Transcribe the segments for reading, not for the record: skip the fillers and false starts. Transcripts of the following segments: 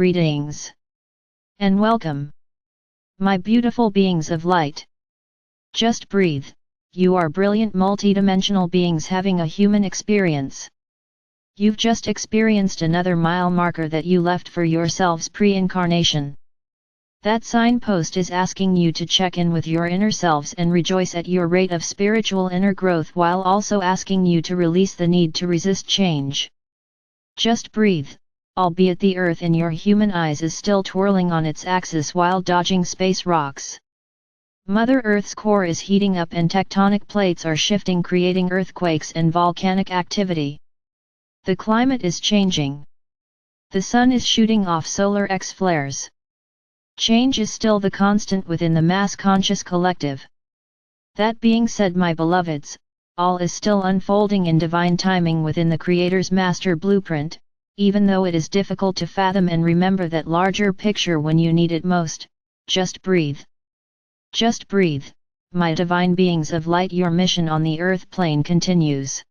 Greetings and welcome, my beautiful beings of light. Just breathe. You are brilliant multidimensional beings having a human experience. You've just experienced another mile marker that you left for yourselves pre-incarnation. That signpost is asking you to check in with your inner selves and rejoice at your rate of spiritual inner growth, while also asking you to release the need to resist change. Just breathe, albeit the earth in your human eyes is still twirling on its axis while dodging space rocks. Mother Earth's core is heating up and tectonic plates are shifting, creating earthquakes and volcanic activity. The climate is changing. The sun is shooting off solar X-flares. Change is still the constant within the mass conscious collective. That being said, my beloveds, all is still unfolding in divine timing within the Creator's master blueprint, even though it is difficult to fathom and remember that larger picture when you need it most. Just breathe. Just breathe, my divine beings of light. Your mission on the earth plane continues.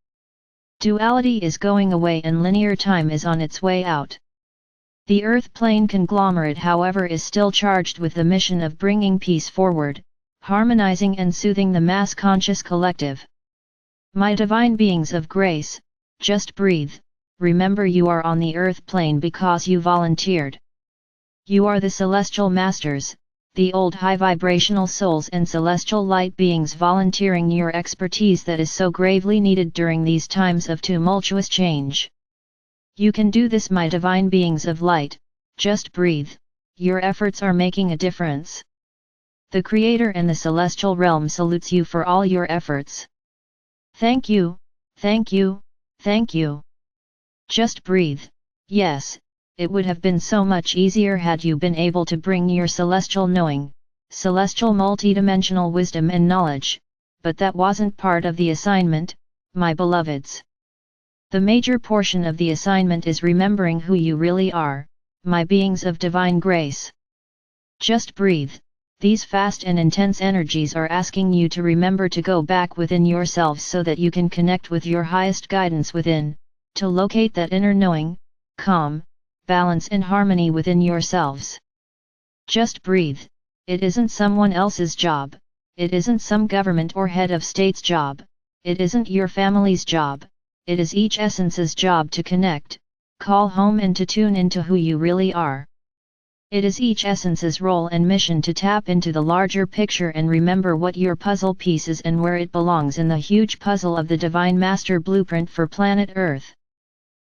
Duality is going away and linear time is on its way out. The earth plane conglomerate, however, is still charged with the mission of bringing peace forward, harmonizing and soothing the mass conscious collective. My divine beings of grace, just breathe. Remember, you are on the earth plane because you volunteered. You are the celestial masters, the old high vibrational souls and celestial light beings volunteering your expertise that is so gravely needed during these times of tumultuous change. You can do this, my divine beings of light. Just breathe. Your efforts are making a difference. The Creator and the celestial realm salutes you for all your efforts. Thank you, thank you, thank you. Just breathe. Yes, it would have been so much easier had you been able to bring your celestial knowing, celestial multidimensional wisdom and knowledge, but that wasn't part of the assignment, my beloveds. The major portion of the assignment is remembering who you really are, my beings of divine grace. Just breathe. These fast and intense energies are asking you to remember to go back within yourselves so that you can connect with your highest guidance within, to locate that inner knowing, calm, balance and harmony within yourselves. Just breathe. It isn't someone else's job, it isn't some government or head of state's job, it isn't your family's job. It is each essence's job to connect, call home and to tune into who you really are. It is each essence's role and mission to tap into the larger picture and remember what your puzzle piece is and where it belongs in the huge puzzle of the Divine Master Blueprint for planet Earth.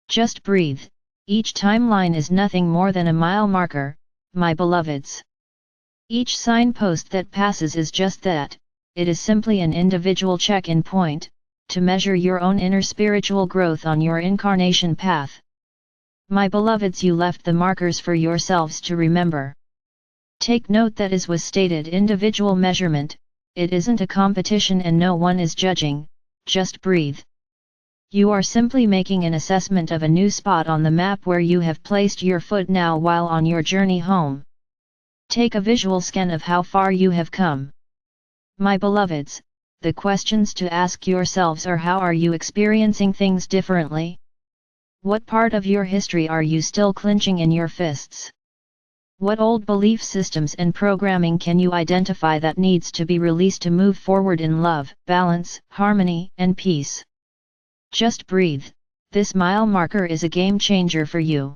Just breathe. Each timeline is nothing more than a mile marker, my beloveds. Each signpost that passes is just that. It is simply an individual check-in point, to measure your own inner spiritual growth on your incarnation path. My beloveds, you left the markers for yourselves to remember. Take note that, as was stated, individual measurement, it isn't a competition and no one is judging. Just breathe. You are simply making an assessment of a new spot on the map where you have placed your foot now while on your journey home. Take a visual scan of how far you have come. My beloveds, the questions to ask yourselves are: how are you experiencing things differently? What part of your history are you still clenching in your fists? What old belief systems and programming can you identify that needs to be released to move forward in love, balance, harmony, and peace? Just breathe. This mile marker is a game changer for you.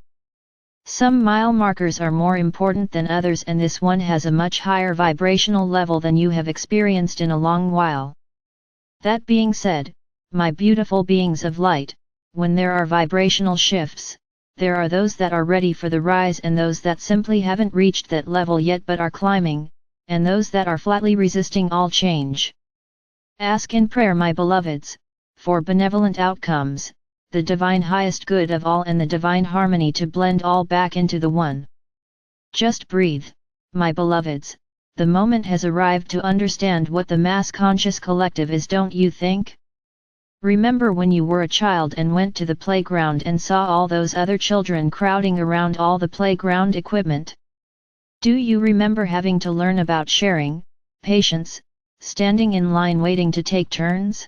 Some mile markers are more important than others, and this one has a much higher vibrational level than you have experienced in a long while. That being said, my beautiful beings of light, when there are vibrational shifts, there are those that are ready for the rise and those that simply haven't reached that level yet but are climbing, and those that are flatly resisting all change. Ask in prayer, my beloveds, for benevolent outcomes, the divine highest good of all and the divine harmony to blend all back into the one. Just breathe, my beloveds. The moment has arrived to understand what the mass conscious collective is, don't you think? Remember when you were a child and went to the playground and saw all those other children crowding around all the playground equipment? Do you remember having to learn about sharing, patience, standing in line waiting to take turns?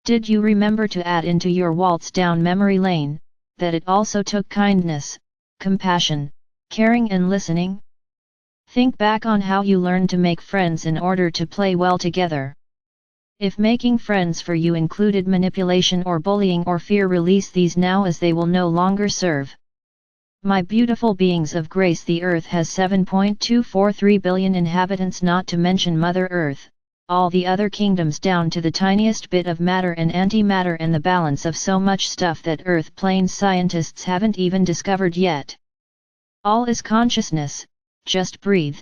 Did you remember to add into your waltz down memory lane, that it also took kindness, compassion, Caring and listening? Think back on how you learned to make friends in order to play well together. If making friends for you included manipulation or bullying or fear, release these now, as they will no longer serve. My beautiful beings of grace, the Earth has 7.243 billion inhabitants, not to mention Mother Earth, all the other kingdoms down to the tiniest bit of matter and antimatter, and the balance of so much stuff that Earth plane scientists haven't even discovered yet. All is consciousness. Just breathe.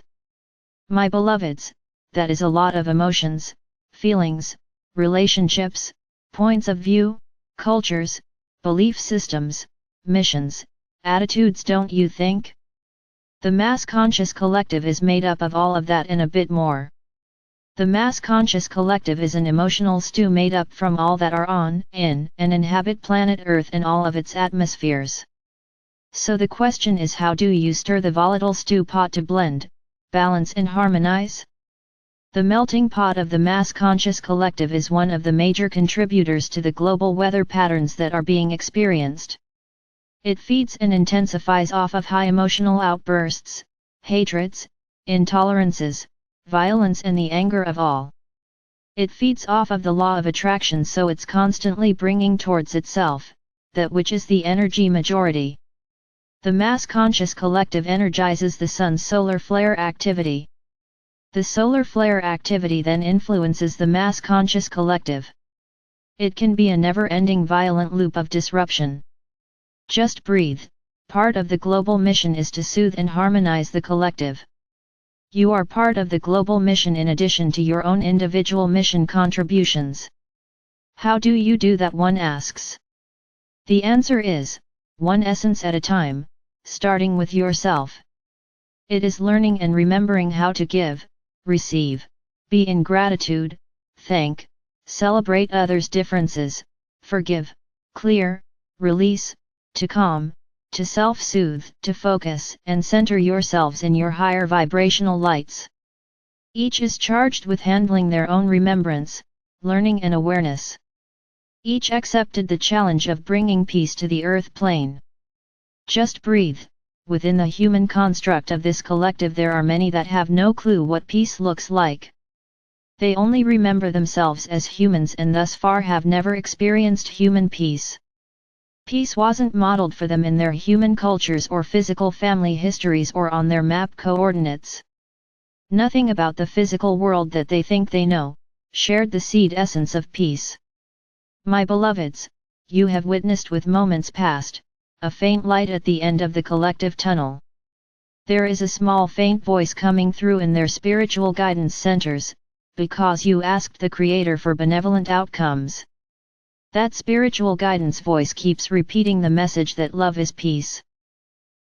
My beloveds, that is a lot of emotions, feelings, relationships, points of view, cultures, belief systems, missions, attitudes, don't you think? The mass conscious collective is made up of all of that and a bit more. The mass conscious collective is an emotional stew made up from all that are on, in, and inhabit planet Earth and all of its atmospheres. So the question is, how do you stir the volatile stew pot to blend, balance and harmonize? The melting pot of the mass conscious collective is one of the major contributors to the global weather patterns that are being experienced. It feeds and intensifies off of high emotional outbursts, hatreds, intolerances, violence and the anger of all. It feeds off of the law of attraction, so it's constantly bringing towards itself that which is the energy majority. The mass conscious collective energizes the sun's solar flare activity. The solar flare activity then influences the mass conscious collective. It can be a never-ending violent loop of disruption. Just breathe. Part of the global mission is to soothe and harmonize the collective. You are part of the global mission in addition to your own individual mission contributions. How do you do that, one asks? The answer is, one essence at a time, starting with yourself. It is learning and remembering how to give, receive, be in gratitude, thank, celebrate others' differences, forgive, clear, release, to calm, to self-soothe, to focus and center yourselves in your higher vibrational lights. Each is charged with handling their own remembrance, learning and awareness. Each accepted the challenge of bringing peace to the earth plane. Just breathe. Within the human construct of this collective there are many that have no clue what peace looks like. They only remember themselves as humans and thus far have never experienced human peace. Peace wasn't modeled for them in their human cultures or physical family histories or on their map coordinates. Nothing about the physical world that they think they know shared the seed essence of peace. My beloveds, you have witnessed with moments past a faint light at the end of the collective tunnel. There is a small faint voice coming through in their spiritual guidance centers, because you asked the Creator for benevolent outcomes. That spiritual guidance voice keeps repeating the message that love is peace.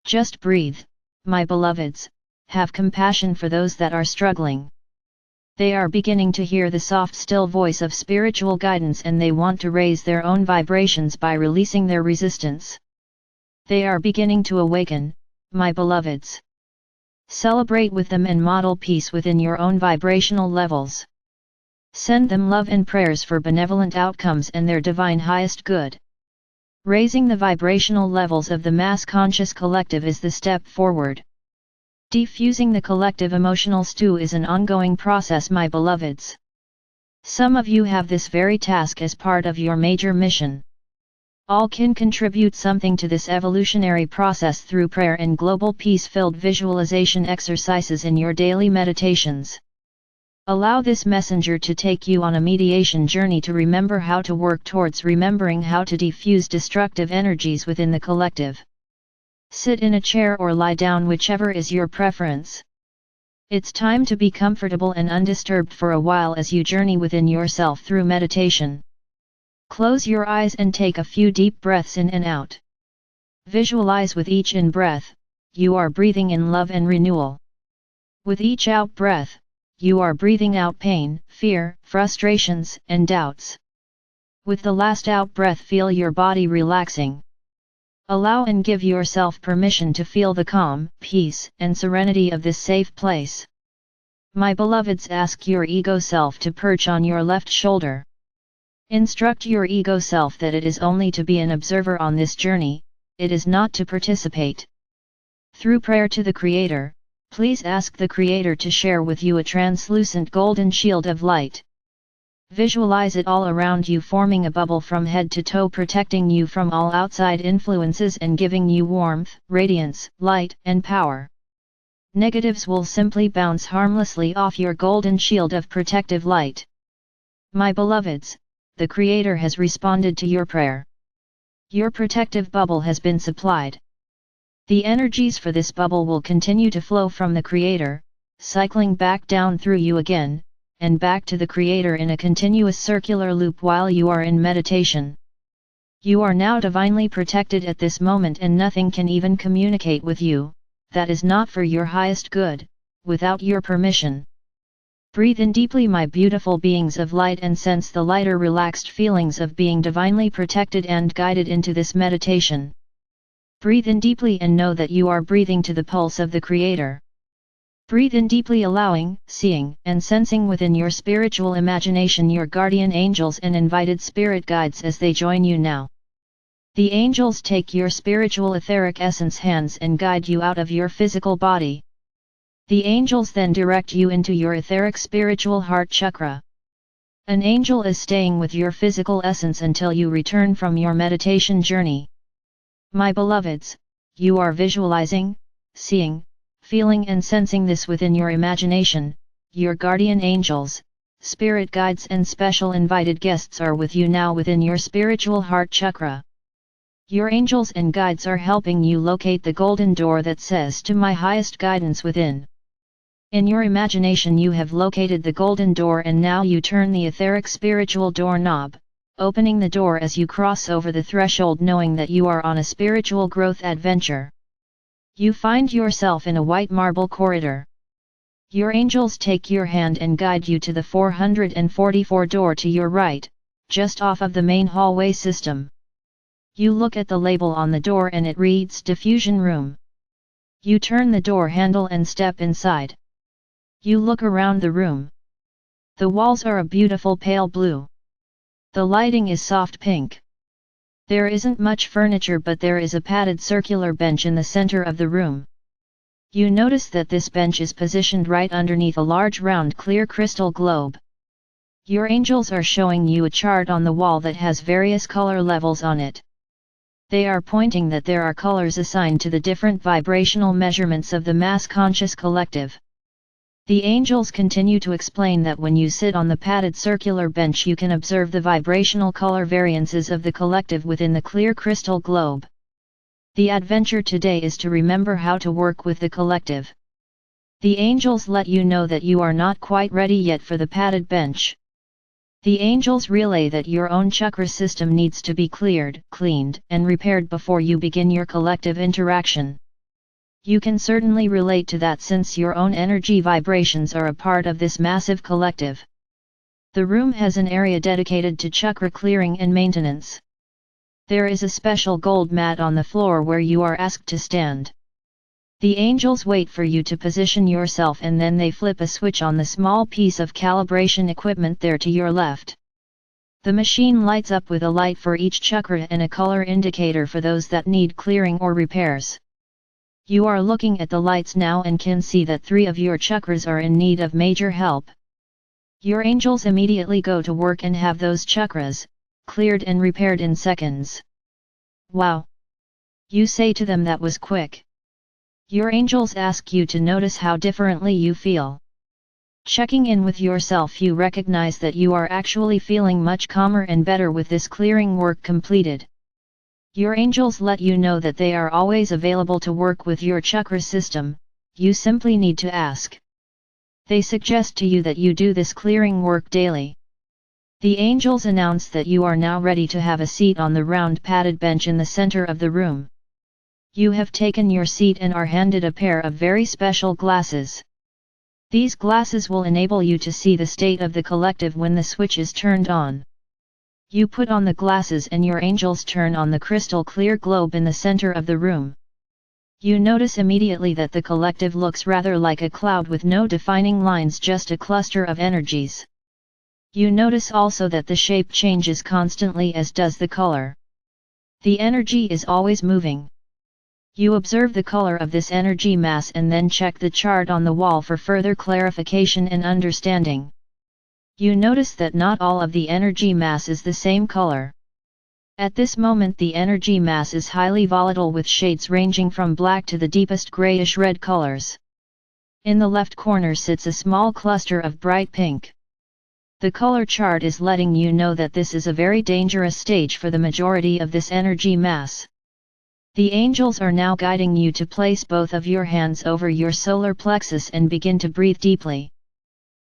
Just breathe, my beloveds, have compassion for those that are struggling. They are beginning to hear the soft still voice of spiritual guidance and they want to raise their own vibrations by releasing their resistance. They are beginning to awaken, my beloveds. Celebrate with them and model peace within your own vibrational levels. Send them love and prayers for benevolent outcomes and their divine highest good. Raising the vibrational levels of the mass conscious collective is the step forward. Defusing the collective emotional stew is an ongoing process, my beloveds. Some of you have this very task as part of your major mission. All can contribute something to this evolutionary process through prayer and global peace-filled visualization exercises in your daily meditations. Allow this messenger to take you on a mediation journey to remember how to work towards remembering how to defuse destructive energies within the collective. Sit in a chair or lie down, whichever is your preference. It's time to be comfortable and undisturbed for a while as you journey within yourself through meditation. Close your eyes and take a few deep breaths in and out. Visualize with each in breath, you are breathing in love and renewal. With each out breath, you are breathing out pain, fear, frustrations, and doubts. With the last out breath, feel your body relaxing. Allow and give yourself permission to feel the calm, peace, and serenity of this safe place. My beloveds, ask your ego self to perch on your left shoulder. Instruct your ego self that it is only to be an observer on this journey, it is not to participate. Through prayer to the Creator, please ask the Creator to share with you a translucent golden shield of light. Visualize it all around you, forming a bubble from head to toe, protecting you from all outside influences and giving you warmth, radiance, light, and power. Negatives will simply bounce harmlessly off your golden shield of protective light. My beloveds, the Creator has responded to your prayer. Your protective bubble has been supplied. The energies for this bubble will continue to flow from the Creator, cycling back down through you again, and back to the Creator in a continuous circular loop while you are in meditation. You are now divinely protected at this moment, and nothing can even communicate with you that is not for your highest good, without your permission. Breathe in deeply, my beautiful beings of light, and sense the lighter, relaxed feelings of being divinely protected and guided into this meditation. Breathe in deeply and know that you are breathing to the pulse of the Creator. Breathe in deeply, allowing, seeing, and sensing within your spiritual imagination your guardian angels and invited spirit guides as they join you now. The angels take your spiritual etheric essence hands and guide you out of your physical body. The angels then direct you into your etheric spiritual heart chakra. An angel is staying with your physical essence until you return from your meditation journey. My beloveds, you are visualizing, seeing, feeling and sensing this within your imagination. Your guardian angels, spirit guides and special invited guests are with you now within your spiritual heart chakra. Your angels and guides are helping you locate the golden door that says to my highest guidance within. In your imagination you have located the golden door, and now you turn the etheric spiritual doorknob, opening the door as you cross over the threshold, knowing that you are on a spiritual growth adventure. You find yourself in a white marble corridor. Your angels take your hand and guide you to the 444 door to your right, just off of the main hallway system. You look at the label on the door and it reads Diffusion Room. You turn the door handle and step inside. You look around the room. The walls are a beautiful pale blue. The lighting is soft pink. There isn't much furniture, but there is a padded circular bench in the center of the room. You notice that this bench is positioned right underneath a large round clear crystal globe. Your angels are showing you a chart on the wall that has various color levels on it. They are pointing that there are colors assigned to the different vibrational measurements of the mass conscious collective. The angels continue to explain that when you sit on the padded circular bench you can observe the vibrational color variances of the collective within the clear crystal globe. The adventure today is to remember how to work with the collective. The angels let you know that you are not quite ready yet for the padded bench. The angels relay that your own chakra system needs to be cleared, cleaned, and repaired before you begin your collective interaction. You can certainly relate to that, since your own energy vibrations are a part of this massive collective. The room has an area dedicated to chakra clearing and maintenance. There is a special gold mat on the floor where you are asked to stand. The angels wait for you to position yourself, and then they flip a switch on the small piece of calibration equipment there to your left. The machine lights up with a light for each chakra and a color indicator for those that need clearing or repairs. You are looking at the lights now and can see that 3 of your chakras are in need of major help. Your angels immediately go to work and have those chakras cleared and repaired in seconds. Wow! You say to them, that was quick. Your angels ask you to notice how differently you feel. Checking in with yourself, you recognize that you are actually feeling much calmer and better with this clearing work completed. Your angels let you know that they are always available to work with your chakra system, you simply need to ask. They suggest to you that you do this clearing work daily. The angels announce that you are now ready to have a seat on the round padded bench in the center of the room. You have taken your seat and are handed a pair of very special glasses. These glasses will enable you to see the state of the collective when the switch is turned on. You put on the glasses and your angels turn on the crystal clear globe in the center of the room. You notice immediately that the collective looks rather like a cloud with no defining lines, just a cluster of energies. You notice also that the shape changes constantly, as does the color. The energy is always moving. You observe the color of this energy mass and then check the chart on the wall for further clarification and understanding. You notice that not all of the energy mass is the same color. At this moment the energy mass is highly volatile with shades ranging from black to the deepest grayish red colors. In the left corner sits a small cluster of bright pink. The color chart is letting you know that this is a very dangerous stage for the majority of this energy mass. The angels are now guiding you to place both of your hands over your solar plexus and begin to breathe deeply.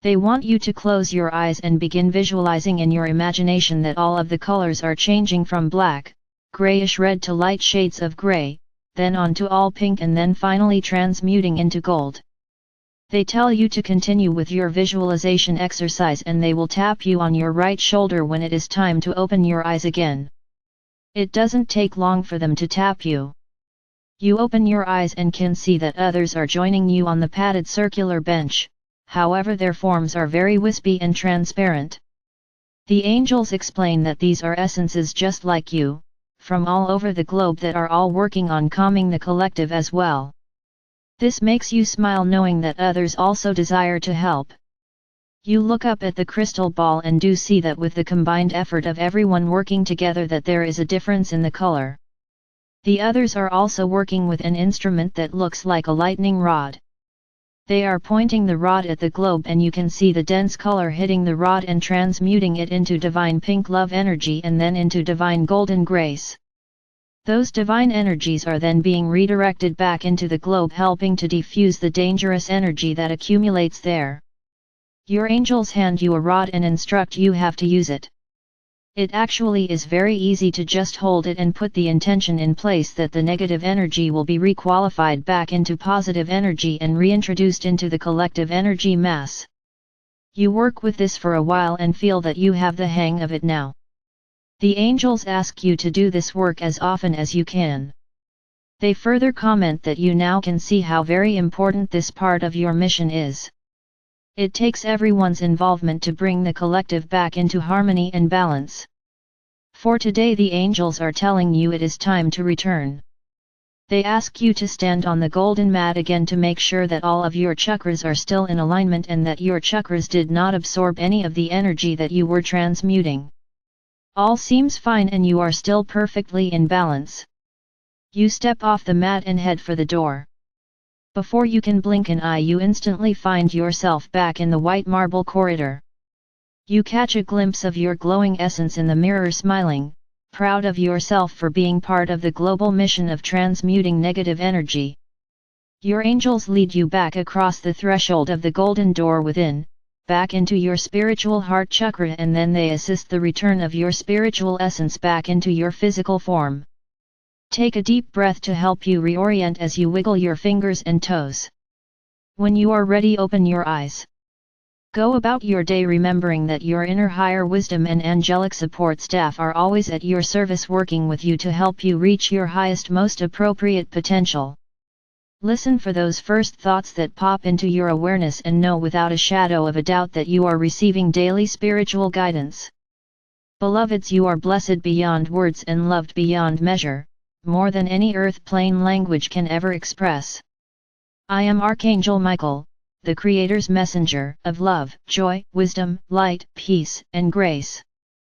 They want you to close your eyes and begin visualizing in your imagination that all of the colors are changing from black, grayish red to light shades of gray, then on to all pink and then finally transmuting into gold. They tell you to continue with your visualization exercise and they will tap you on your right shoulder when it is time to open your eyes again. It doesn't take long for them to tap you. You open your eyes and can see that others are joining you on the padded circular bench, however their forms are very wispy and transparent. The angels explain that these are essences just like you, from all over the globe that are all working on calming the collective as well. This makes you smile knowing that others also desire to help. You look up at the crystal ball and do see that with the combined effort of everyone working together that there is a difference in the color. The others are also working with an instrument that looks like a lightning rod. They are pointing the rod at the globe and you can see the dense color hitting the rod and transmuting it into divine pink love energy and then into divine golden grace. Those divine energies are then being redirected back into the globe, helping to defuse the dangerous energy that accumulates there. Your angels hand you a rod and instruct you how to use it. It actually is very easy to just hold it and put the intention in place that the negative energy will be requalified back into positive energy and reintroduced into the collective energy mass. You work with this for a while and feel that you have the hang of it now. The angels ask you to do this work as often as you can. They further comment that you now can see how very important this part of your mission is. It takes everyone's involvement to bring the collective back into harmony and balance. For today the angels are telling you it is time to return. They ask you to stand on the golden mat again to make sure that all of your chakras are still in alignment and that your chakras did not absorb any of the energy that you were transmuting. All seems fine and you are still perfectly in balance. You step off the mat and head for the door. Before you can blink an eye you instantly find yourself back in the white marble corridor. You catch a glimpse of your glowing essence in the mirror smiling, proud of yourself for being part of the global mission of transmuting negative energy. Your angels lead you back across the threshold of the golden door within, back into your spiritual heart chakra, and then they assist the return of your spiritual essence back into your physical form. Take a deep breath to help you reorient as you wiggle your fingers and toes. When you are ready, open your eyes. Go about your day remembering that your inner higher wisdom and angelic support staff are always at your service working with you to help you reach your highest, most appropriate potential. Listen for those first thoughts that pop into your awareness and know without a shadow of a doubt that you are receiving daily spiritual guidance. Beloveds, you are blessed beyond words and loved beyond measure, more than any earth-plane language can ever express. I am Archangel Michael, the Creator's messenger of love, joy, wisdom, light, peace, and grace.